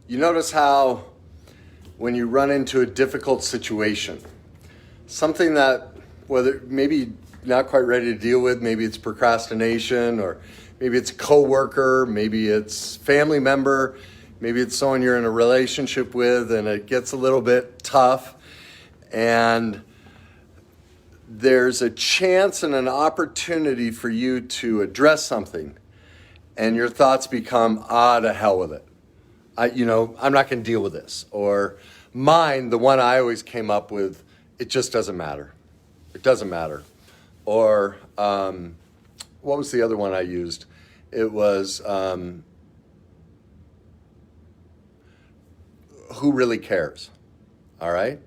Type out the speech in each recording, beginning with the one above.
You notice how when you run into a difficult situation, something that whether maybe not quite ready to deal with, maybe it's procrastination, or maybe it's a coworker, maybe it's family member, maybe it's someone you're in a relationship with and it gets a little bit tough, and there's a chance and an opportunity for you to address something, and your thoughts become, to hell with it. I'm not going to deal with this. Or mine, the one I always came up with, it just doesn't matter. It doesn't matter. Or what was the other one I used? It was who really cares? All right?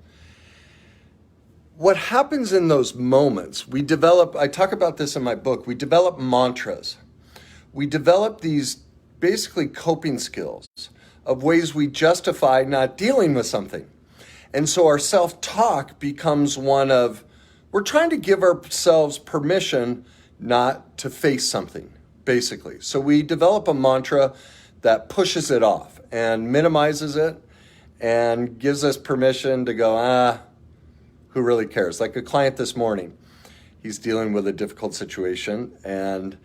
What happens in those moments, I talk about this in my book, we develop mantras. We develop these basically coping skills of ways we justify not dealing with something. And so our self-talk becomes one of, we're trying to give ourselves permission not to face something, basically. So we develop a mantra that pushes it off and minimizes it and gives us permission to go, who really cares? Like a client this morning, he's dealing with a difficult situation, and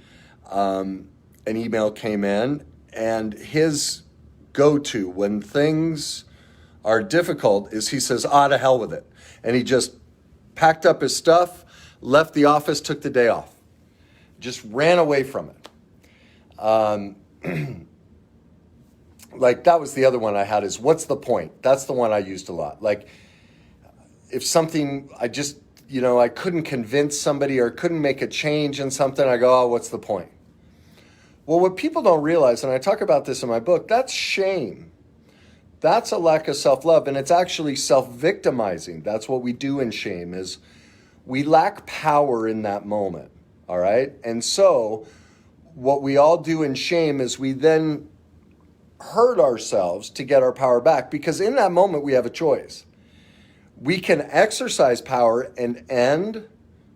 an email came in, and his go-to when things are difficult is he says, to hell with it. And he just packed up his stuff, left the office, took the day off, just ran away from it. Like that was the other one I had is, what's the point? That's the one I used a lot. Like if something, I couldn't convince somebody or couldn't make a change in something, I go, what's the point? Well, what people don't realize, and I talk about this in my book, that's shame. That's a lack of self-love, and it's actually self-victimizing. That's what we do in shame, is we lack power in that moment, all right? And so what we all do in shame is we then hurt ourselves to get our power back, because in that moment we have a choice. We can exercise power and end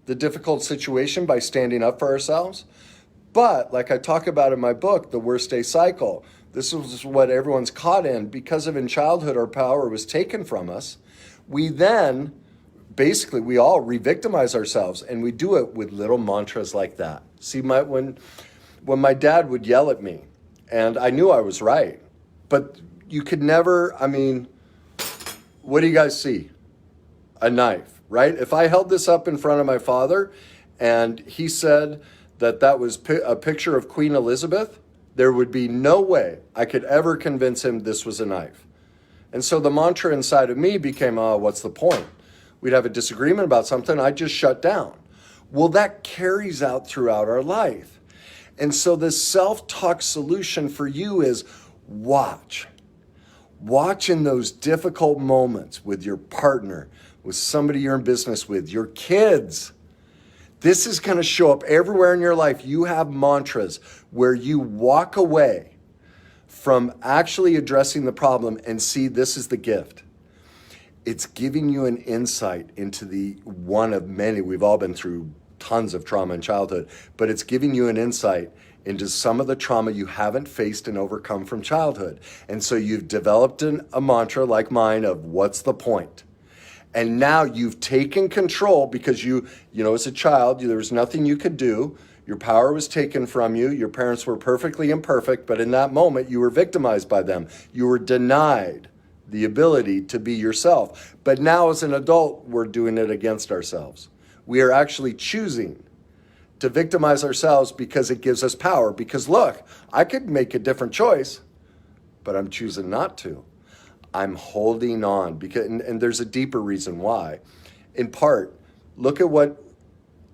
the difficult situation by standing up for ourselves. But like I talk about in my book, The Worst Day Cycle, this is what everyone's caught in. Because of in childhood, our power was taken from us. We then, basically, we all re-victimize ourselves, and we do it with little mantras like that. See, when my dad would yell at me, and I knew I was right, but you could never, what do you guys see? A knife, right? If I held this up in front of my father and he said that was a picture of Queen Elizabeth, there would be no way I could ever convince him this was a knife. And so the mantra inside of me became, what's the point? We'd have a disagreement about something, I'd just shut down. Well, that carries out throughout our life. And so the self-talk solution for you is watch. Watch in those difficult moments with your partner, with somebody you're in business with, your kids. This is going to show up everywhere in your life. You have mantras where you walk away from actually addressing the problem and see this is the gift. It's giving you an insight into the one of many. We've all been through tons of trauma in childhood, but it's giving you an insight into some of the trauma you haven't faced and overcome from childhood. And so you've developed a mantra like mine of what's the point? And now you've taken control because you as a child, there was nothing you could do. Your power was taken from you. Your parents were perfectly imperfect, but in that moment, you were victimized by them. You were denied the ability to be yourself. But now as an adult, we're doing it against ourselves. We are actually choosing to victimize ourselves because it gives us power. Because look, I could make a different choice, but I'm choosing not to. I'm holding on because, and there's a deeper reason why. In part, look at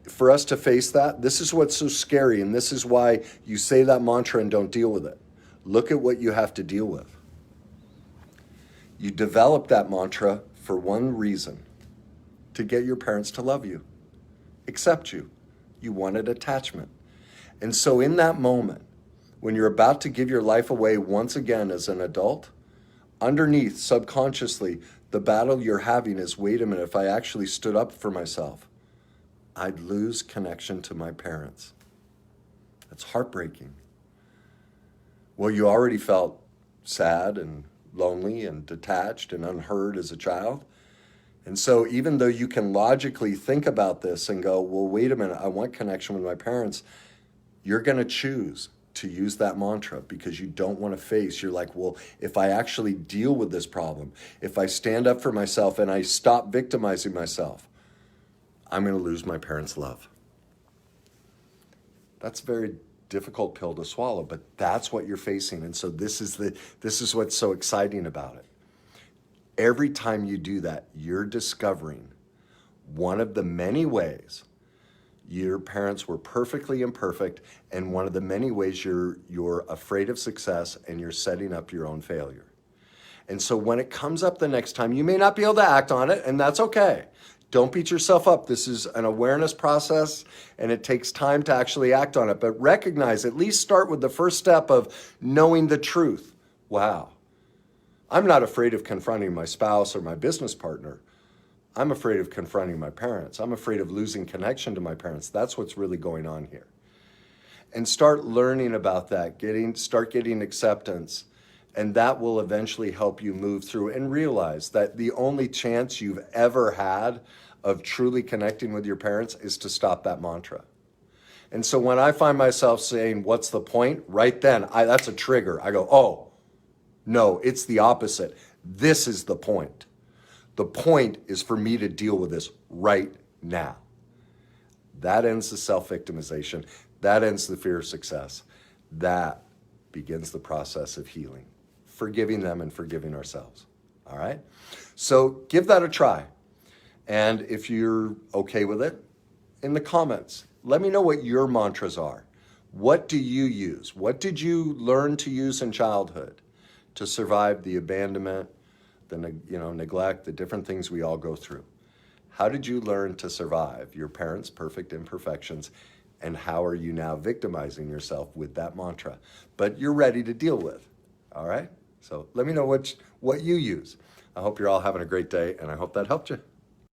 for us to face that, this is what's so scary, and this is why you say that mantra and don't deal with it. Look at what you have to deal with. You develop that mantra for one reason, to get your parents to love you, accept you. You wanted attachment. And so in that moment, when you're about to give your life away once again as an adult, underneath, subconsciously, the battle you're having is, wait a minute, if I actually stood up for myself, I'd lose connection to my parents. That's heartbreaking. Well, you already felt sad and lonely and detached and unheard as a child. And so even though you can logically think about this and go, well, wait a minute, I want connection with my parents, you're going to choose to use that mantra because you don't want to face. You're like, well, if I actually deal with this problem, if I stand up for myself and I stop victimizing myself, I'm going to lose my parents' love. That's a very difficult pill to swallow, but that's what you're facing. And so this is what's so exciting about it. Every time you do that, you're discovering one of the many ways your parents were perfectly imperfect, and one of the many ways you're afraid of success and you're setting up your own failure. And so when it comes up the next time, you may not be able to act on it, and that's okay. Don't beat yourself up. This is an awareness process, and it takes time to actually act on it. But recognize, at least start with the first step of knowing the truth. Wow, I'm not afraid of confronting my spouse or my business partner. I'm afraid of confronting my parents. I'm afraid of losing connection to my parents. That's what's really going on here. And start learning about that, start getting acceptance, and that will eventually help you move through and realize that the only chance you've ever had of truly connecting with your parents is to stop that mantra. And so when I find myself saying, what's the point? Right then, that's a trigger. I go, oh, no, it's the opposite. This is the point. The point is for me to deal with this right now. That ends the self-victimization. That ends the fear of success. That begins the process of healing, forgiving them and forgiving ourselves. All right? So give that a try. And if you're okay with it, in the comments, let me know what your mantras are. What do you use? What did you learn to use in childhood to survive the abandonment, the neglect, the different things we all go through? How did you learn to survive your parents' perfect imperfections, and how are you now victimizing yourself with that mantra? But you're ready to deal with, all right? So let me know what you use. I hope you're all having a great day, and I hope that helped you.